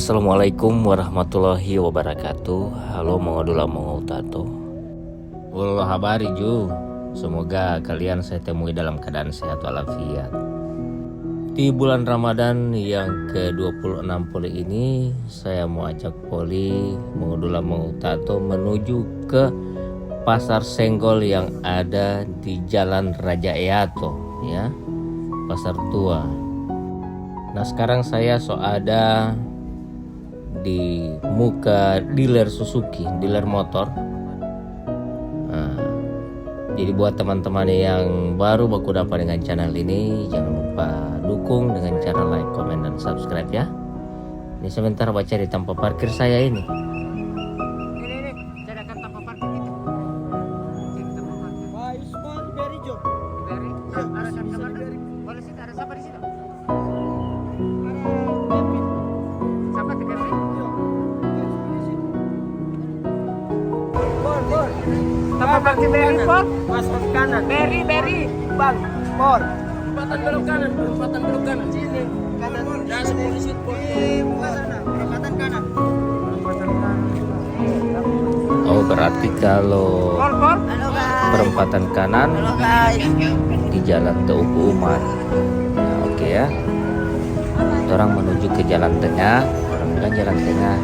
Assalamualaikum warahmatullahi wabarakatuh. Halo Mengodula Mengotato. Wallah habari Ju. Semoga kalian saya temui dalam keadaan sehat walafiat. Di bulan Ramadan yang ke-26 Poli ini, saya mau ajak Poli Mengodula Mengotato menuju ke Pasar Senggol yang ada di Jalan Raja Eato, ya, Pasar Tua. Nah sekarang saya ada di muka dealer Suzuki, dealer motor. Nah, jadi buat teman-teman yang baru baku dapat dengan channel ini, jangan lupa dukung dengan cara like, comment, dan subscribe ya. Ini sebentar baca di tempat parkir saya ini. Ini, saya akan tempat parkir itu. Ini tempat parkir. Pak Ismail Beri Jo. Beri, arahkan ke mana? Boleh sih, ada siapa di situ? Siapa tuh Kevin? Bor. Tempat parkir Beri, Por? Masuk kanan. Beri. Bang, Bor. Perempatan belok kanan. Sini kanan. Dah sepuluh situ. Buka sana. Perempatan kanan. Oh berarti kalau Por? Halo guys. perempatan kanan Halo guys. di Jalan Teuku Umar. Nah, oke ya. Orang menuju ke jalan tengah, orang bilang jalan tengah.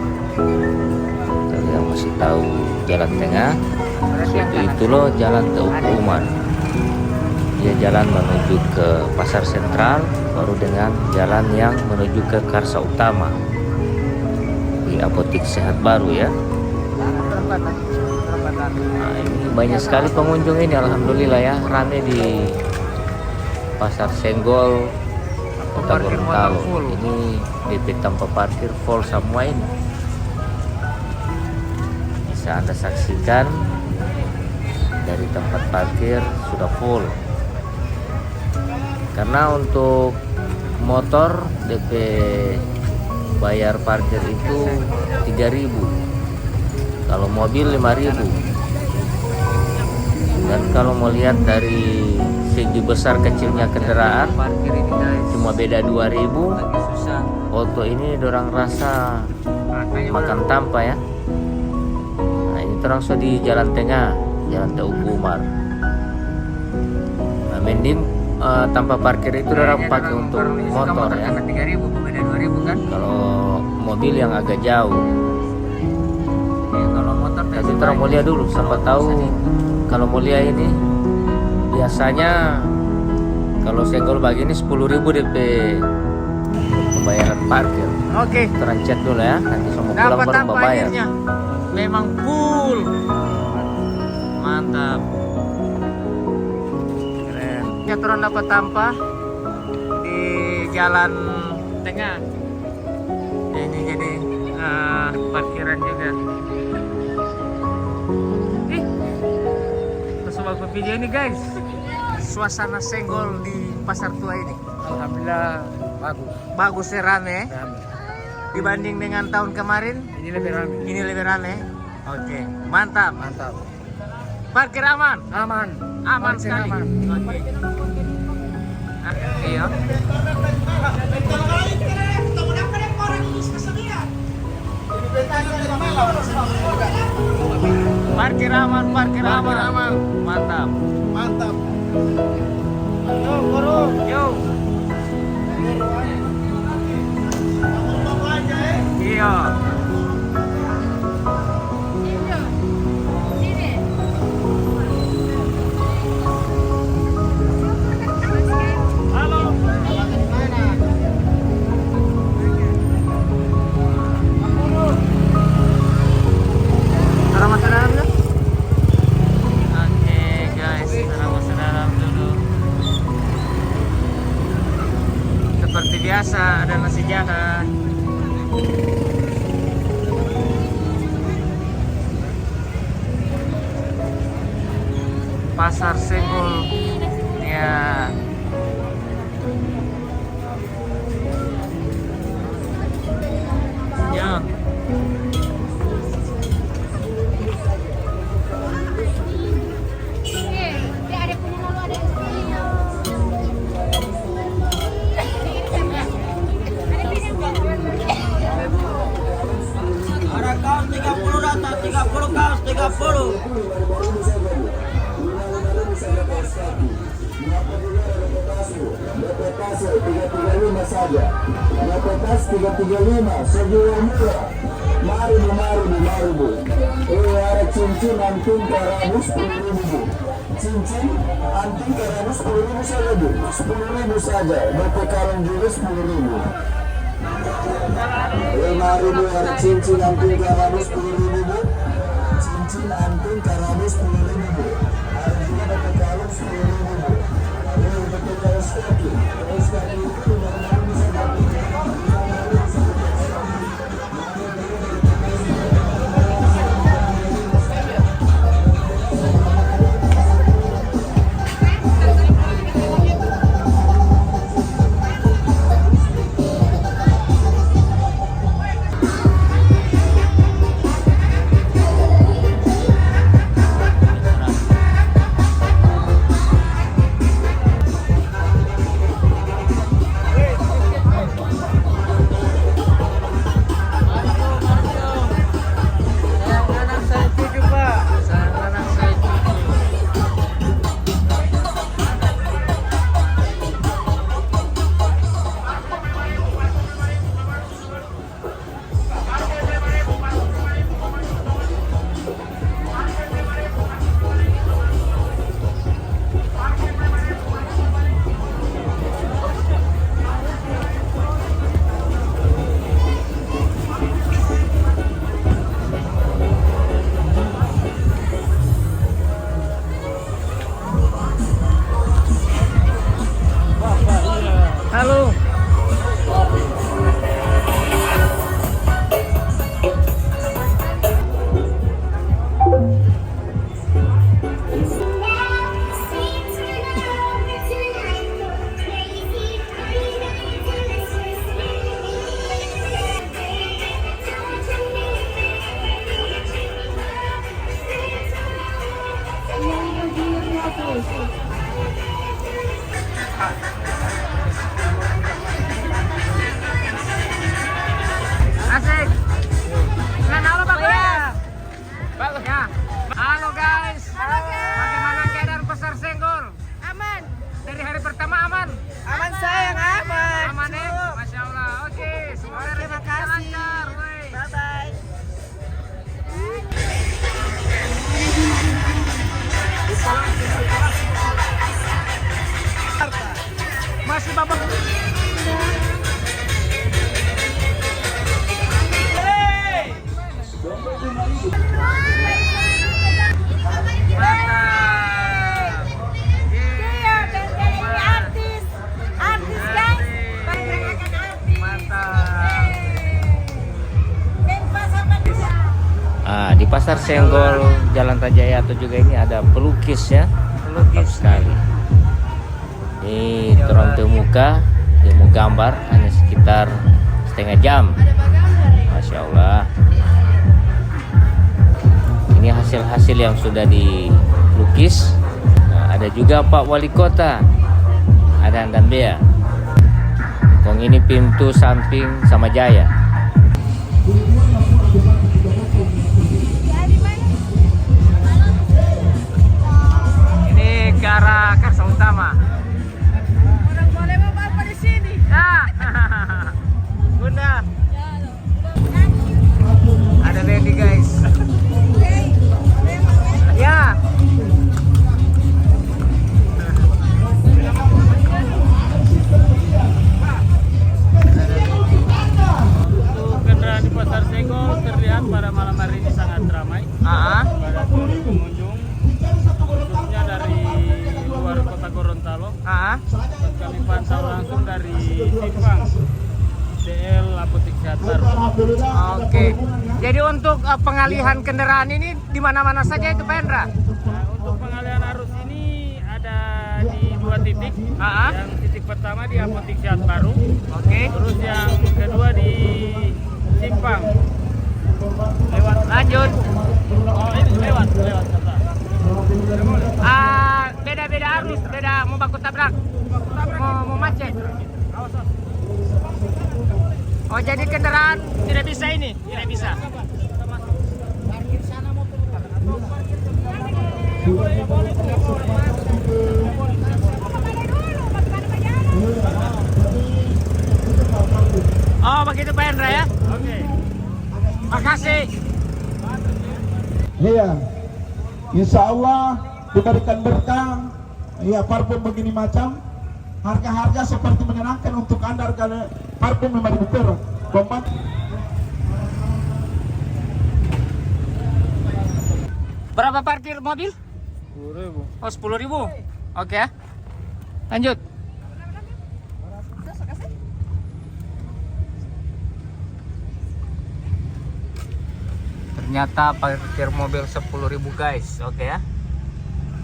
Kalau yang masih tahu jalan tengah, itu loh Jalan Teuku Umar. Dia jalan menuju ke Pasar Sentral, baru dengan jalan yang menuju ke Karsa Utama di Apotik Sehat Baru ya. Perempatan. Nah, ini banyak sekali pengunjung ini, alhamdulillah ya, rame di Pasar Senggol Kota Parkir motor Gorontalo. full. Ini DP tanpa parkir full semua ini. Bisa Anda saksikan dari tempat parkir sudah full. Karena untuk motor DP bayar parkir itu 3.000. Kalau mobil 5.000. Dan kalau mau lihat dari segi besar kecilnya kendaraan, Parkir ini guys. cuma beda 2.000. Lagi susah. Foto ini dorang rasa makan tanpa ya. Nah ini terang so di jalan tengah, Jalan Teuku Umar. Nah mending tanpa parkir itu dorang pakai untuk motor ya. 3.000, beda 2.000 kan? Kalau mobil yang agak jauh. Ya, kalau motor Tapi terang mau lihat dulu, siapa tahu kalau mulia ini biasanya kalau senggol begini 10.000 DP pembayaran parkir. Oke. Terang cek dulu ya, nanti semua pulang Dapat baru tanpa bayar. akhirnya. Memang full. Mantap. Keren. Ya turun dapat tanpa di jalan tengah. Ini jadi parkiran juga. Terus coba video ini guys. Suasana Senggol di Pasar Tua ini. Alhamdulillah bagus. Bagus ya, rame. Rame. Dibanding dengan tahun kemarin. Ini lebih rame. Ini lebih rame. Oke, mantap. Mantap. Parkir aman. Aman. Aman Parkir sekali. aman. Oke. Iya. Parkir aman. Mantap. Mantap. Yo, Guru. Yo. Iya. Taruh masuk dalam dulu. Oke guys, taruh masuk dalam dulu. Seperti biasa ada nasi jahat. Pasar Senggol ya. Ya. Ada punya lalu ada yang 30 data, 30 kaos, 30. Dapetase 335 saja. Dapetas 335 sejual murah. Maribu. Ada cincin anting karamus 10.000 bu. Cincin anting karamus 10.000 saja bu. 10.000 saja. Dapat kalung juga 10.000. Maribu ada cincin anting karamus 10.000 bu. Cincin anting karamus 10.000 bu. Ada juga dapat kalung 10.000 bu. Dapat kaos kaki. Kaos kaki itu benar-benar bisa dapat. Halo. Asik. Nah, halo Pak ya. Bagus ya. Halo guys. Bagaimana keadaan Pasar Senggol? Aman. Dari hari pertama aman? Aman sayang, aman. Aman ya? Masya Allah. Oke, semoga Terima rezekinya kasih. lancar. Woi. Bye-bye. Masih babak. Mantap. Iya, ini artis. Artis guys. Pergerakan artis. Mantap. Dan pasar manusia. Di Pasar Senggol Jalan Rajaya atau juga ini ada pelukis ya. Mantap sekali. Ini turun muka, ilmu gambar hanya sekitar setengah jam. Masya Allah. Ini hasil-hasil yang sudah dilukis. Nah, ada juga Pak Wali Kota, ada Andambea. Kong ini pintu samping sama Jaya. Ini ke arah Karsa Utama. Orang boleh mau apa di sini? Ya. Bunda. Ada Lendi guys. Ya. Untuk kendaraan di Pasar Senggol terlihat pada malam hari ini sangat ramai. Pada pengunjung, khususnya dari luar kota Gorontalo. Kami pantau langsung dari Simpang DL Apotik Sehat Baru. Oke. Jadi untuk pengalihan kendaraan ini di mana-mana saja itu Pak Hendra? Nah, untuk pengalihan arus ini ada di dua titik. Yang titik pertama di Apotik Sehat Baru. Oke. Terus yang kedua di Simpang. Lewat Lanjut. oh ini lewat kata. Beda-beda arus, beda mau baku tabrak. Mau macet. Oh, jadi kendaraan tidak bisa ini? Tidak bisa. Oh, begitu Pak Hendra ya? Oke. Makasih. Iya, insya Allah diberikan berkah. Iya, parfum begini macam, harga-harga seperti menyenangkan untuk Anda. Harga parfum 5.000 perak. Kompak. Berapa parkir mobil? 10.000. Oh, 10.000. Oke ya. Lanjut. Ternyata parkir mobil 10.000 guys. Oke ya.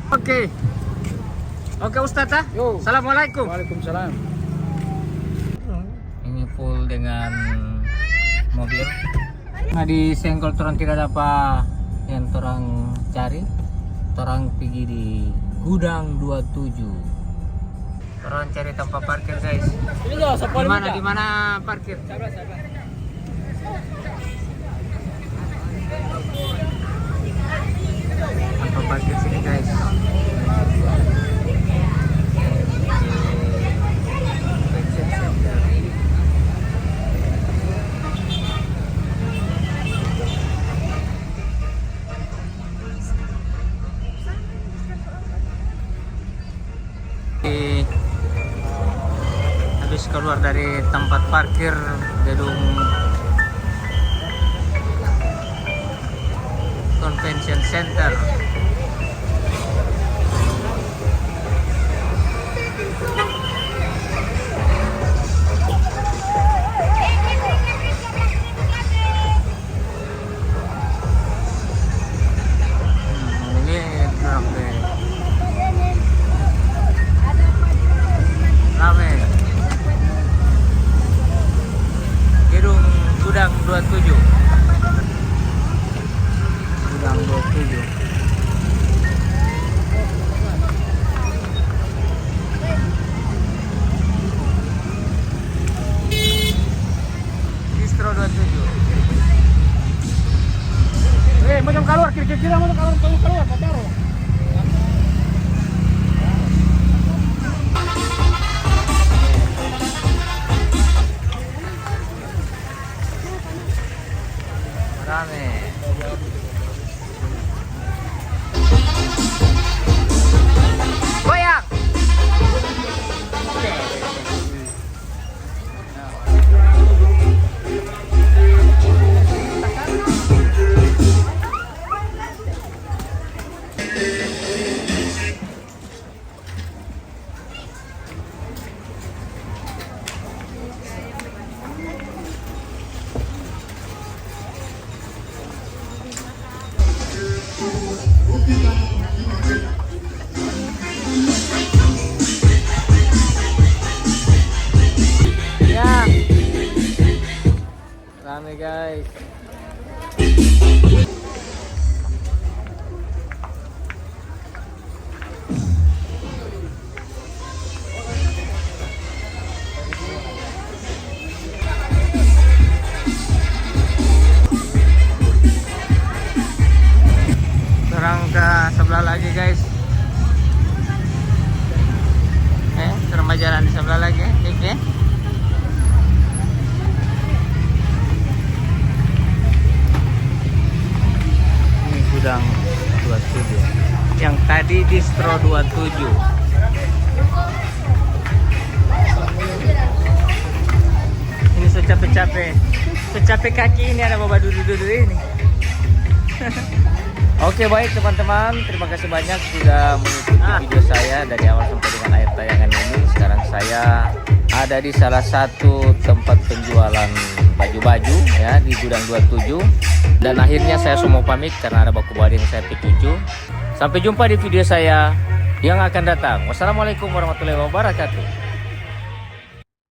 Oke. Oke Ustadz ah. Yo. Assalamualaikum. Waalaikumsalam. Ini full dengan mobil. Nah di senggol torang tidak dapat yang torang cari. Torang pergi di gudang 27. Torang cari tempat parkir guys. Ini loh, Di mana parkir? Tempat parkir sini guys. Habis keluar dari tempat parkir gedung Convention Center. Ini rame. Gedung Gudang 27. Gudang 27. Distro 27. Macam keluar kira-kira macam keluar pacar. Rame. Goyang. Ya. Rame guys. Sekarang ke sebelah lagi guys. Serem jalan di sebelah lagi. Oke. Ini gudang 27. Yang tadi distro 27. Ini secapek kaki ini ada bawa dudu-dudu ini. Oke baik teman-teman, terima kasih banyak sudah mengikuti video saya dari awal sampai dengan akhir tayangan ini. Sekarang saya ada di salah satu tempat penjualan baju-baju ya di Gudang 27. Dan akhirnya saya semua pamit karena ada baku bading saya picucu. Sampai jumpa di video saya yang akan datang. Wassalamualaikum warahmatullahi wabarakatuh.